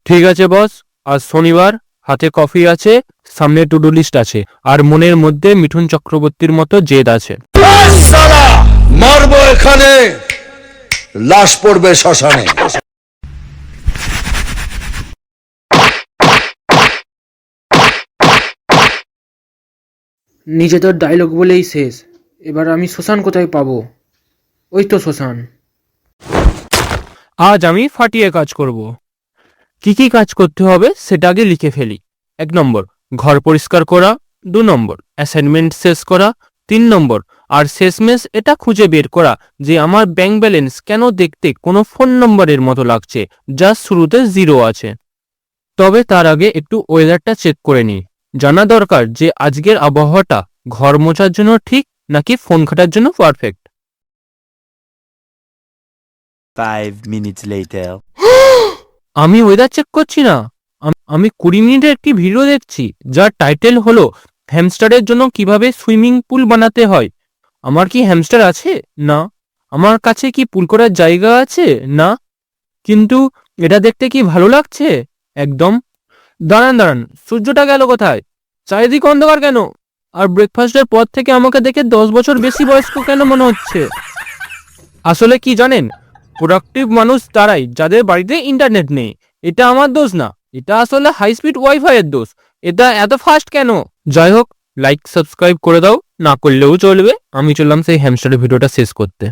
ঠিক আছে বস, আজ শনিবার, হাতে কফি আছে, সামনে টু ডু লিস্ট আছে, আর মনের মধ্যে মিঠুন চক্রবর্তীর মতো জেদ আছে। সালা মারবো এখানে, লাশ পড়বে শ্মশানে। নিজেদের ডায়লগ বলেই শেষ। এবার আমি শ্মশান কোথায় পাবো? ওই তো শ্মশান। আজ আমি ফাটিয়ে কাজ করব। কি কি কাজ করতে হবে সেটা আগে লিখে ফেলি। 1 নম্বর, ঘর পরিষ্কার করা। 2 নম্বর, অ্যাসাইনমেন্ট শেষ করা। 3 নম্বর, আর শেষমেশ এটা খুঁজে বের করা যে আমার ব্যাংক ব্যালেন্স কেন দেখতে কোনো ফোন নম্বরের মতো লাগছে, যা শুরুতে 0 আছে। তবে তার আগে একটু ওয়েদারটা চেক করে নিই। জানা দরকার যে আজকের আবহাওয়াটা ঘর মোছার জন্য ঠিক নাকি ফোন ঘাটার জন্য পারফেক্ট। 5 minutes later. আমি ওয়েদার চেক করছি না, আমি 20 মিনিটের একটি ভিডিও দেখছি যার টাইটেল হলো হ্যামস্টারের জন্য কিভাবে সুইমিং পুল বানাতে হয়। আমার কি হ্যামস্টার আছে? না। আমার কাছে কি পুল করার জায়গা আছে? না। কিন্তু এটা দেখতে কি ভালো লাগছে? একদম। দাঁড়ান দাঁড়ান, সূর্যটা গেল কোথায়? চারিদিক অন্ধকার কেন? আর ব্রেকফাস্টের পর থেকে আমাকে দেখে 10 বছর বেশি বয়স্ক কেন মনে হচ্ছে? আসলে কি জানেন, প্রোডাক্টিভ মানুষ তারাই যাদের বাড়িতে ইন্টারনেট নেই। এটা আমার দোষ না, এটা আসলে হাই স্পিড ওয়াইফাই এর দোষ। এটা এত ফাস্ট কেন? যাই হোক, লাইক সাবস্ক্রাইব করে দাও, না করলেও চলবে। আমি চললাম সেই হ্যামস্টারের ভিডিওটা শেষ করতে।